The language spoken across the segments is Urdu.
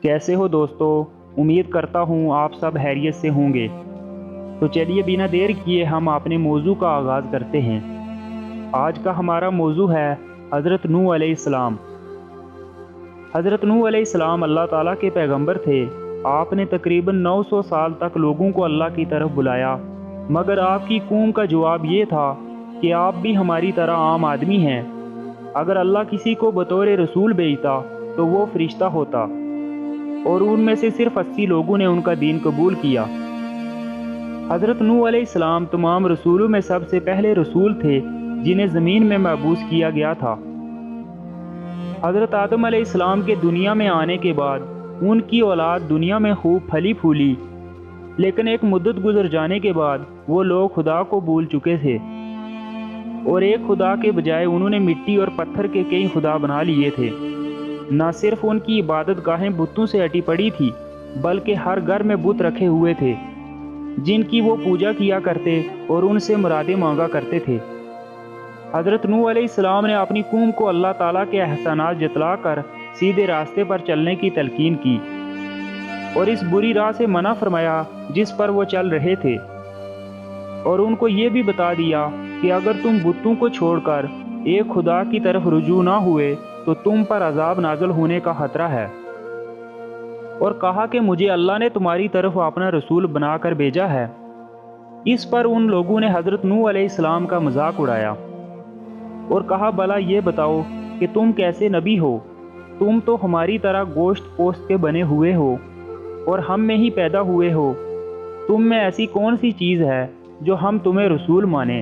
کیسے ہو دوستو؟ امید کرتا ہوں آپ سب خیریت سے ہوں گے۔ تو چلیے بنا دیر کیے ہم اپنے موضوع کا آغاز کرتے ہیں۔ آج کا ہمارا موضوع ہے حضرت نوح علیہ السلام۔ حضرت نوح علیہ السلام اللہ تعالیٰ کے پیغمبر تھے۔ آپ نے تقریباً 900 سال تک لوگوں کو اللہ کی طرف بلایا، مگر آپ کی قوم کا جواب یہ تھا کہ آپ بھی ہماری طرح عام آدمی ہیں۔ اگر اللہ کسی کو بطور رسول بھیجتا تو وہ فرشتہ ہوتا، اور ان میں سے صرف 80 لوگوں نے ان کا دین قبول کیا۔ حضرت نوح علیہ السلام تمام رسولوں میں سب سے پہلے رسول تھے جنہیں زمین میں مبعوث کیا گیا تھا۔ حضرت آدم علیہ السلام کے دنیا میں آنے کے بعد ان کی اولاد دنیا میں خوب پھلی پھولی، لیکن ایک مدت گزر جانے کے بعد وہ لوگ خدا کو بھول چکے تھے، اور ایک خدا کے بجائے انہوں نے مٹی اور پتھر کے کئی خدا بنا لیے تھے۔ نہ صرف ان کی عبادت گاہیں بتوں سے اٹی پڑی تھی، بلکہ ہر گھر میں بت رکھے ہوئے تھے جن کی وہ پوجا کیا کرتے اور ان سے مرادیں مانگا کرتے تھے۔ حضرت نوح علیہ السلام نے اپنی قوم کو اللہ تعالیٰ کے احسانات جتلا کر سیدھے راستے پر چلنے کی تلقین کی، اور اس بری راہ سے منع فرمایا جس پر وہ چل رہے تھے، اور ان کو یہ بھی بتا دیا کہ اگر تم بتوں کو چھوڑ کر ایک خدا کی طرف رجوع نہ ہوئے تو تم پر عذاب نازل ہونے کا خطرہ ہے، اور کہا کہ مجھے اللہ نے تمہاری طرف اپنا رسول بنا کر بھیجا ہے۔ اس پر ان لوگوں نے حضرت نوح علیہ السلام کا مذاق اڑایا اور کہا بھلا یہ بتاؤ کہ تم کیسے نبی ہو؟ تم تو ہماری طرح گوشت پوست کے بنے ہوئے ہو اور ہم میں ہی پیدا ہوئے ہو۔ تم میں ایسی کون سی چیز ہے جو ہم تمہیں رسول مانیں؟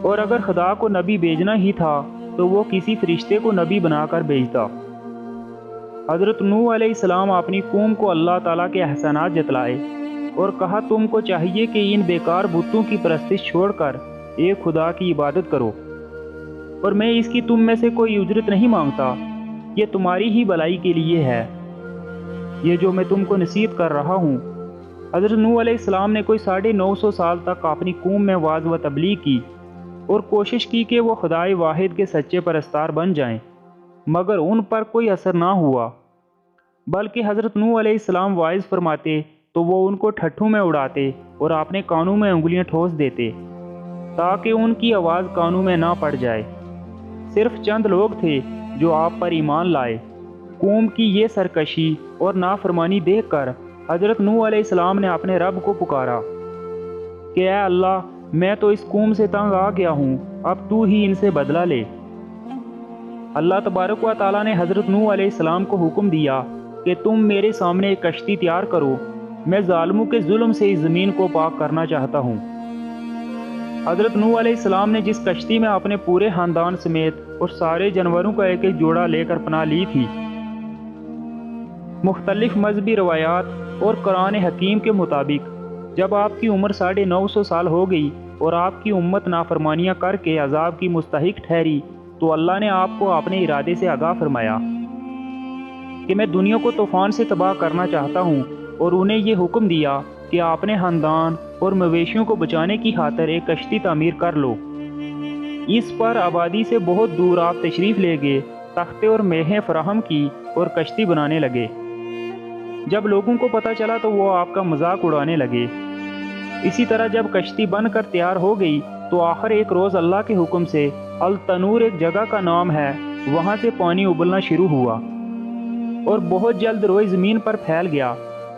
اور اگر خدا کو نبی بھیجنا ہی تھا تو وہ کسی فرشتے کو نبی بنا کر بھیجتا۔ حضرت نوح علیہ السلام اپنی قوم کو اللہ تعالیٰ کے احسانات جتلائے اور کہا تم کو چاہیے کہ ان بیکار بتوں کی پرستش چھوڑ کر ایک خدا کی عبادت کرو، اور میں اس کی تم میں سے کوئی اجرت نہیں مانگتا، یہ تمہاری ہی بھلائی کے لیے ہے، یہ جو میں تم کو نصیحت کر رہا ہوں۔ حضرت نوح علیہ السلام نے کوئی 950 سال تک اپنی قوم میں وعظ و تبلیغ کی اور کوشش کی کہ وہ خدائے واحد کے سچے پرستار بن جائیں، مگر ان پر کوئی اثر نہ ہوا، بلکہ حضرت نوح علیہ السلام واعظ فرماتے تو وہ ان کو ٹھٹھوں میں اڑاتے اور اپنے کانوں میں انگلیاں ٹھوس دیتے تاکہ ان کی آواز کانوں میں نہ پڑ جائے۔ صرف چند لوگ تھے جو آپ پر ایمان لائے۔ قوم کی یہ سرکشی اور نافرمانی دیکھ کر حضرت نوح علیہ السلام نے اپنے رب کو پکارا کہ اے اللہ، میں تو اس قوم سے تنگ آ گیا ہوں، اب تو ہی ان سے بدلہ لے۔ اللہ تبارک و تعالیٰ نے حضرت نوح علیہ السلام کو حکم دیا کہ تم میرے سامنے ایک کشتی تیار کرو، میں ظالموں کے ظلم سے اس زمین کو پاک کرنا چاہتا ہوں۔ حضرت نوح علیہ السلام نے جس کشتی میں اپنے پورے خاندان سمیت اور سارے جانوروں کا ایک ایک جوڑا لے کر پناہ لی تھی، مختلف مذہبی روایات اور قرآن حکیم کے مطابق جب آپ کی عمر 950 سال ہو گئی اور آپ کی امت نافرمانیاں کر کے عذاب کی مستحق ٹھہری، تو اللہ نے آپ کو اپنے ارادے سے آگاہ فرمایا کہ میں دنیا کو طوفان سے تباہ کرنا چاہتا ہوں، اور انہیں یہ حکم دیا کہ اپنے خاندان اور مویشیوں کو بچانے کی خاطر ایک کشتی تعمیر کر لو۔ اس پر آبادی سے بہت دور آپ تشریف لے گئے، تختے اور میخیں فراہم کی اور کشتی بنانے لگے۔ جب لوگوں کو پتہ چلا تو وہ آپ کا مذاق اڑانے لگے۔ اسی طرح جب کشتی بن کر تیار ہو گئی تو آخر ایک روز اللہ کے حکم سے التنور ایک جگہ کا نام ہے، وہاں سے پانی ابلنا شروع ہوا اور بہت جلد روئی زمین پر پھیل گیا۔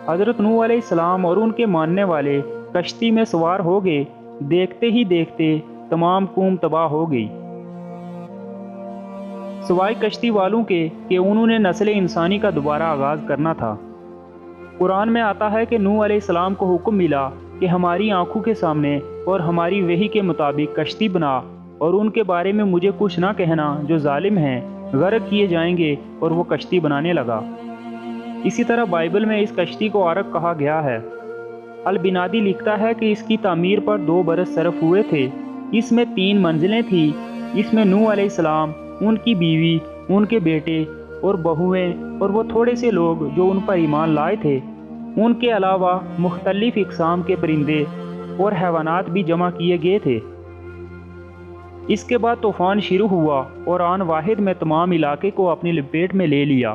حضرت نوح علیہ السلام اور ان کے ماننے والے کشتی میں سوار ہو گئے۔ دیکھتے ہی دیکھتے تمام قوم تباہ ہو گئی، سوائے کشتی والوں کے کہ انہوں نے نسل انسانی کا دوبارہ آغاز کرنا تھا۔ قرآن میں آتا ہے کہ نوح علیہ السلام کو حکم ملا کہ ہماری آنکھوں کے سامنے اور ہماری وحی کے مطابق کشتی بنا، اور ان کے بارے میں مجھے کچھ نہ کہنا، جو ظالم ہیں غرق کیے جائیں گے، اور وہ کشتی بنانے لگا۔ اسی طرح بائبل میں اس کشتی کو عرق کہا گیا ہے۔ البنادی لکھتا ہے کہ اس کی تعمیر پر 2 برس صرف ہوئے تھے۔ اس میں 3 منزلیں تھیں۔ اس میں نوح علیہ السلام، ان کی بیوی، ان کے بیٹے اور بہویں اور وہ تھوڑے سے لوگ جو ان پر ایمان لائے تھے، ان کے علاوہ مختلف اقسام کے پرندے اور حیوانات بھی جمع کیے گئے تھے۔ اس کے بعد طوفان شروع ہوا اور آن واحد میں تمام علاقے کو اپنی لپیٹ میں لے لیا۔